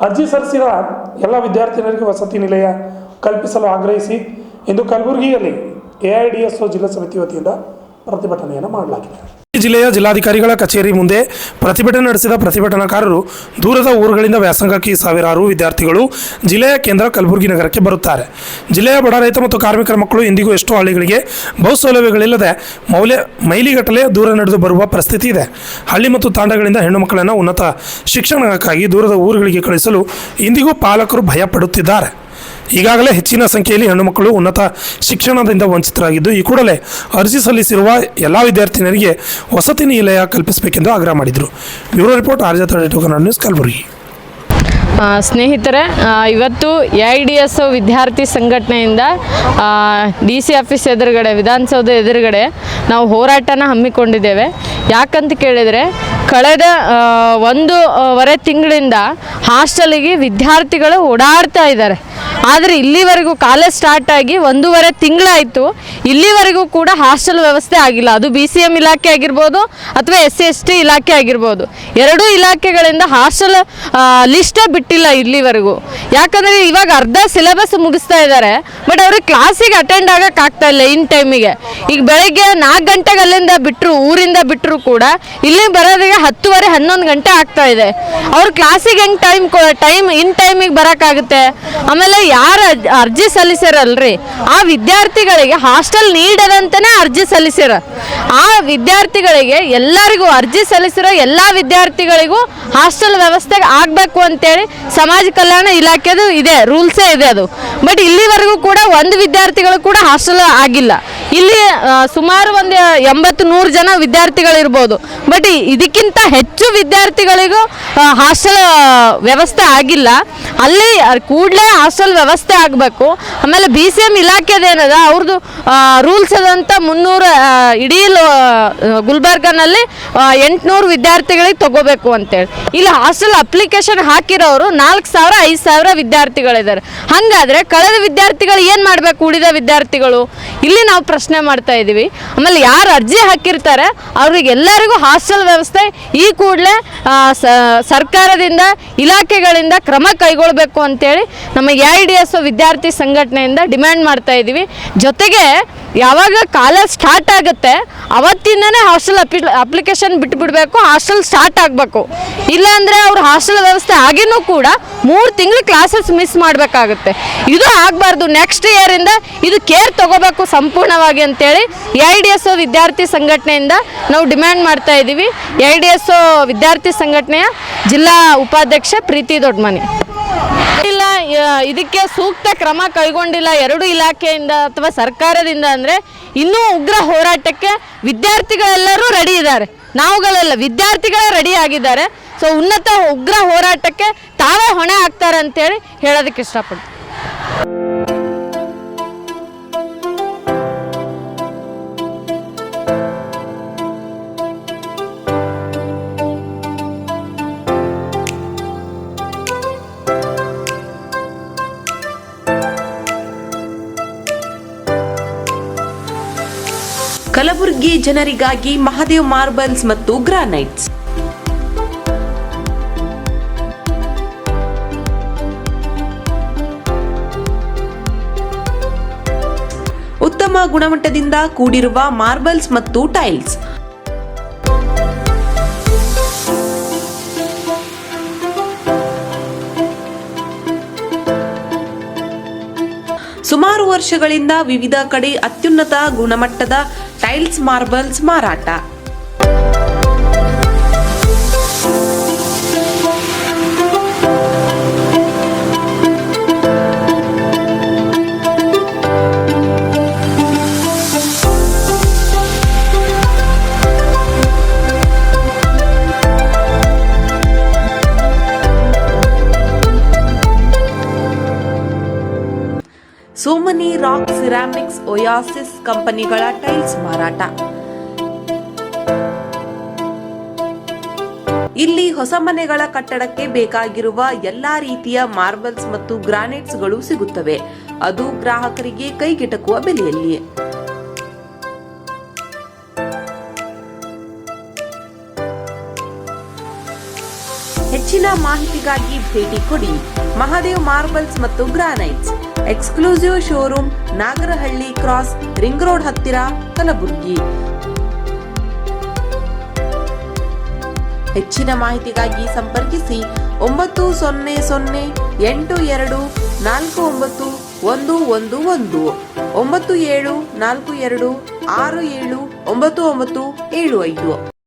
ಅರ್ಜಿ ಸಲ್ಲಿಸಿದ ಎಲ್ಲ ವಿದ್ಯಾರ್ಥಿನಿಯರಿಗೆ ವಸತಿ ನಿಲಯ ಕಲ್ಪಿಸಲು ಆಗ್ರಹಿಸಿ ಇಂದು ಕಲಬುರಗಿಯಲ್ಲಿ AIDSO ಜಿಲ್ಲಾ ಸಮಿತಿ ವತಿಯಿಂದ ಪ್ರತಿಭಟನೆಯನ್ನು ಮಾಡಲಾಗಿದೆ. ಜಿಲ್ಲೆಯ ಜಿಲ್ಲಾಧಿಕಾರಿಗಳ ಕಚೇರಿ ಮುಂದೆ ಪ್ರತಿಭಟನೆ ನಡೆಸಿದ ಪ್ರತಿಭಟನಾಕಾರರು ದೂರದ ಊರುಗಳಿಂದ ವ್ಯಾಸಂಗಕ್ಕೆ ಸಾವಿರಾರು ವಿದ್ಯಾರ್ಥಿಗಳು ಜಿಲ್ಲೆಯ ಕೇಂದ್ರ ಕಲಬುರಗಿ ನಗರಕ್ಕೆ ಬರುತ್ತಾರೆ. ಜಿಲ್ಲೆಯ ಬಡ ರೈತ ಮತ್ತು ಕಾರ್ಮಿಕರ ಮಕ್ಕಳು ಇಂದಿಗೂ ಎಷ್ಟೋ ಹಳ್ಳಿಗಳಿಗೆ ಬಹು ಸೌಲಭ್ಯಗಳಿಲ್ಲದೆ ಮೈಲಿಗಟ್ಟಲೆ ದೂರ ನಡೆದು ಬರುವ ಪರಿಸ್ಥಿತಿ ಇದೆ. ಹಳ್ಳಿ ಮತ್ತು ತಾಂಡಗಳಿಂದ ಹೆಣ್ಣು ಮಕ್ಕಳನ್ನು ಉನ್ನತ ಶಿಕ್ಷಣಕ್ಕಾಗಿ ದೂರದ ಊರುಗಳಿಗೆ ಕಳಿಸಲು ಇಂದಿಗೂ ಪಾಲಕರು ಭಯ ಪಡುತ್ತಿದ್ದಾರೆ. ಈಗಾಗಲೇ ಹೆಚ್ಚಿನ ಸಂಖ್ಯೆಯಲ್ಲಿ ಹೆಣ್ಣು ಮಕ್ಕಳು ಉನ್ನತ ಶಿಕ್ಷಣದಿಂದ ವಂಚಿತರಾಗಿದ್ದು ಈ ಕೂಡಲೇ ಅರ್ಜಿ ಸಲ್ಲಿಸಿರುವ ಎಲ್ಲ ವಿದ್ಯಾರ್ಥಿನಿಯರಿಗೆ ವಸತಿ ನಿಲಯ ಕಲ್ಪಿಸಬೇಕೆಂದು ಆಗ್ರಹ ಮಾಡಿದರು. Bureau report RJ32 Kannada news Kalaburagi. ಸ್ನೇಹಿತರೆ, ಇವತ್ತು AIDSO ವಿದ್ಯಾರ್ಥಿ ಸಂಘಟನೆಯಿಂದ DC ಆಫೀಸ್ ಎದುರುಗಡೆ, ವಿಧಾನಸೌಧ ಎದುರುಗಡೆ ನಾವು ಹೋರಾಟನ ಹಮ್ಮಿಕೊಂಡಿದ್ದೇವೆ. ಯಾಕಂತ ಕೇಳಿದರೆ, ಕಳೆದ 1.5 ತಿಂಗಳಿಂದ ಹಾಸ್ಟೆಲಿಗೆ ವಿದ್ಯಾರ್ಥಿಗಳು ಓಡಾಡ್ತಾ ಇದ್ದಾರೆ. ಆದರೆ ಇಲ್ಲಿವರೆಗೂ ಕಾಲೇಜ್ ಸ್ಟಾರ್ಟ್ ಆಗಿ 1.5 ತಿಂಗಳಾಯಿತು, ಇಲ್ಲಿವರೆಗೂ ಕೂಡ ಹಾಸ್ಟೆಲ್ ವ್ಯವಸ್ಥೆ ಆಗಿಲ್ಲ. ಅದು BCM ಇಲಾಖೆ ಆಗಿರ್ಬೋದು ಅಥವಾ SC/ST ಇಲಾಖೆ ಆಗಿರ್ಬೋದು, ಎರಡೂ ಇಲಾಖೆಗಳಿಂದ ಹಾಸ್ಟೆಲ್ ಲಿಸ್ಟೇ ಬಿಟ್ಟಿಲ್ಲ ಇಲ್ಲಿವರೆಗೂ. ಯಾಕಂದರೆ ಇವಾಗ ಅರ್ಧ ಸಿಲೆಬಸ್ ಮುಗಿಸ್ತಾ ಇದ್ದಾರೆ, ಬಟ್ ಅವ್ರಿಗೆ ಕ್ಲಾಸಿಗೆ ಅಟೆಂಡ್ ಆಗೋಕ್ಕಾಗ್ತಾ ಇಲ್ಲ ಇನ್ ಟೈಮಿಗೆ. ಈಗ ಬೆಳಗ್ಗೆ 4 ಗಂಟೆಗೆ ಅಲ್ಲಿಂದ ಬಿಟ್ಟರು, ಊರಿಂದ ಬಿಟ್ಟರು ಕೂಡ ಇಲ್ಲಿ ಬರೋದಿಗೆ 10:30 11 ಗಂಟೆ ಆಗ್ತಾ ಇದೆ. ಅವ್ರು ಕ್ಲಾಸಿಗೆ ಹೆಂಗೆ ಇನ್ ಟೈಮಿಗೆ ಬರೋಕ್ಕಾಗುತ್ತೆ? ಆಮೇಲೆ ಯಾರು ಅರ್ಜಿ ಸಲ್ಲಿಸ್ಯಾರಲ್ರಿ, ಆ ವಿದ್ಯಾರ್ಥಿಗಳಿಗೆ ಹಾಸ್ಟೆಲ್ ನೀಡದಂತನೇ ಅರ್ಜಿ ಸಲ್ಲಿಸ್ಯಾರ. ಆ ವಿದ್ಯಾರ್ಥಿಗಳಿಗೆ ಎಲ್ಲರಿಗೂ ಅರ್ಜಿ ಸಲ್ಲಿಸಿರೋ ಎಲ್ಲ ವಿದ್ಯಾರ್ಥಿಗಳಿಗೂ ಹಾಸ್ಟೆಲ್ ವ್ಯವಸ್ಥೆ ಆಗಬೇಕು ಅಂತೇಳಿ ಸಮಾಜ ಕಲ್ಯಾಣ ಇಲಾಖೆದು ಇದೆ, ರೂಲ್ಸೇ ಇದೆ ಅದು. ಬಟ್ ಇಲ್ಲಿವರೆಗೂ ಕೂಡ ಒಂದು ವಿದ್ಯಾರ್ಥಿಗಳು ಕೂಡ ಹಾಸ್ಟೆಲ್ ಆಗಿಲ್ಲ. ಇಲ್ಲಿ ಸುಮಾರು ಒಂದು 80-100 ಜನ ವಿದ್ಯಾರ್ಥಿಗಳಿರ್ಬೋದು, ಬಟ್ ಇದಕ್ಕಿಂತ ಹೆಚ್ಚು ವಿದ್ಯಾರ್ಥಿಗಳಿಗೂ ಹಾಸ್ಟೆಲ್ ವ್ಯವಸ್ಥೆ ಆಗಿಲ್ಲ. ಅಲ್ಲಿ ಕೂಡಲೇ ಹಾಸ್ಟೆಲ್ ವ್ಯವಸ್ಥೆ ಆಗಬೇಕು. ಆಮೇಲೆ BCM ಇಲಾಖೆದೇನದ ಅವ್ರದ್ದು ರೂಲ್ಸ್ ಅದಂತ 300 ಇಡೀ ಗುಲ್ಬರ್ಗನಲ್ಲಿ 800 ವಿದ್ಯಾರ್ಥಿಗಳಿಗೆ ತಗೋಬೇಕು ಅಂತೇಳಿ. ಇಲ್ಲಿ ಹಾಸ್ಟೆಲ್ ಅಪ್ಲಿಕೇಶನ್ ಹಾಕಿರೋರು 4,000-5,000 ವಿದ್ಯಾರ್ಥಿಗಳಿದ್ದಾರೆ. ಹಾಗಾದರೆ ಕಳೆದ ವಿದ್ಯಾರ್ಥಿಗಳು ಏನು ಮಾಡಬೇಕು? ಉಳಿದ ವಿದ್ಯಾರ್ಥಿಗಳು ಇಲ್ಲಿ ನಾವು ಪ್ರಶ್ನೆ ಮಾಡ್ತಾ ಇದ್ದೀವಿ. ಆಮೇಲೆ ಯಾರು ಅರ್ಜಿ ಹಾಕಿರ್ತಾರೆ ಅವ್ರಿಗೆಲ್ಲರಿಗೂ ಹಾಸ್ಟೆಲ್ ವ್ಯವಸ್ಥೆ ಈ ಕೂಡಲೇ ಸರ್ಕಾರದಿಂದ, ಇಲಾಖೆಗಳಿಂದ ಕ್ರಮ ಕೈಗೊಳ್ಳಬೇಕು ಅಂತೇಳಿ ನಮ್ಮ AIDSO ವಿದ್ಯಾರ್ಥಿ ಸಂಘಟನೆಯಿಂದ ಡಿಮ್ಯಾಂಡ್ ಮಾಡ್ತಾ ಇದ್ದೀವಿ. ಜೊತೆಗೆ ಯಾವಾಗ ಕಾಲೇಜ್ ಸ್ಟಾರ್ಟ್ ಆಗುತ್ತೆ ಅವತ್ತಿಂದನೇ ಹಾಸ್ಟೆಲ್ ಅಪ್ಲಿಕೇಶನ್ ಬಿಟ್ಟುಬಿಡಬೇಕು, ಹಾಸ್ಟೆಲ್ ಸ್ಟಾರ್ಟ್ ಆಗಬೇಕು. ಇಲ್ಲಾಂದರೆ ಅವ್ರು ಹಾಸ್ಟೆಲ್ ವ್ಯವಸ್ಥೆ ಆಗಿನೂ ಕೂಡ 3 ತಿಂಗಳು ಕ್ಲಾಸಸ್ ಮಿಸ್ ಮಾಡಬೇಕಾಗುತ್ತೆ. ಇದು ಆಗಬಾರ್ದು. ನೆಕ್ಸ್ಟ್ ಇಯರಿಂದ ಇದು ಕೇರ್ ತಗೋಬೇಕು ಸಂಪೂರ್ಣವಾಗಿ ಅಂತೇಳಿ AIDSO ವಿದ್ಯಾರ್ಥಿ ಸಂಘಟನೆಯಿಂದ ನಾವು ಡಿಮ್ಯಾಂಡ್ ಮಾಡ್ತಾ ಇದ್ದೀವಿ. AIDSO ವಿದ್ಯಾರ್ಥಿ ಸಂಘಟನೆಯ ಜಿಲ್ಲಾ ಉಪಾಧ್ಯಕ್ಷ ಪ್ರೀತಿ ದೊಡ್ಡಮನಿ. ಇಲ್ಲ, ಇದಕ್ಕೆ ಸೂಕ್ತ ಕ್ರಮ ಕೈಗೊಂಡಿಲ್ಲ ಎರಡು ಇಲಾಖೆಯಿಂದ ಅಥವಾ ಸರ್ಕಾರದಿಂದ ಅಂದರೆ ಇನ್ನೂ ಉಗ್ರ ಹೋರಾಟಕ್ಕೆ ವಿದ್ಯಾರ್ಥಿಗಳೆಲ್ಲರೂ ರೆಡಿ ಇದ್ದಾರೆ. ನಾವುಗಳೆಲ್ಲ ವಿದ್ಯಾರ್ಥಿಗಳೇ ರೆಡಿ ಆಗಿದ್ದಾರೆ. ಸೊ ಉನ್ನತ ಉಗ್ರ ಹೋರಾಟಕ್ಕೆ ತಾವೇ ಹೊಣೆ ಆಗ್ತಾರೆ ಅಂತೇಳಿ ಹೇಳೋದಕ್ಕೆ ಇಷ್ಟಪಡ್ತೀನಿ. ಕಲಬುರಗಿ ಜನರಿಗಾಗಿ ಮಹಾದೇವ್ ಮಾರ್ಬಲ್ಸ್ ಮತ್ತು ಗ್ರಾನೈಟ್ಸ್. ಉತ್ತಮ ಗುಣಮಟ್ಟದಿಂದ ಕೂಡಿರುವ ಮಾರ್ಬಲ್ಸ್ ಮತ್ತು ಟೈಲ್ಸ್. ಸುಮಾರು ವರ್ಷಗಳಿಂದ ವಿವಿಧ ಕಡೆ ಅತ್ಯುನ್ನತ ಗುಣಮಟ್ಟದ ಟೈಲ್ಸ್, ಮಾರ್ಬಲ್ಸ್ ಮಾರಾಟ. ಸೋಮನಿ ರಾಕ್, ಸಿರಾಮಿಕ್ಸ್, ಒಯಾಸಿಸ್ ಕಂಪನಿಗಳ ಟೈಲ್ಸ್ ಮಾರಾಟ. ಇಲ್ಲಿ ಹೊಸ ಮನೆಗಳ ಕಟ್ಟಡಕ್ಕೆ ಬೇಕಾಗಿರುವ ಎಲ್ಲಾ ರೀತಿಯ ಮಾರ್ಬಲ್ಸ್ ಮತ್ತು ಗ್ರಾನೈಟ್ಸ್ಗಳು ಸಿಗುತ್ತವೆ, ಅದು ಗ್ರಾಹಕರಿಗೆ ಕೈಗೆಟಕುವ ಬೆಲೆಯಲ್ಲಿ. ಹೆಚ್ಚಿನ ಮಾಹಿತಿಗಾಗಿ ಭೇಟಿ ಕೊಡಿ ಮಹಾದೇವ್ ಮಾರ್ಬಲ್ಸ್ ಮತ್ತು granites, exclusive showroom, Nagarahalli cross, ring road ಹತ್ತಿರ, ಕಲಬುರಗಿ. ಹೆಚ್ಚಿನ ಮಾಹಿತಿಗಾಗಿ ಸಂಪರ್ಕಿಸಿ 9008249111 9742679975.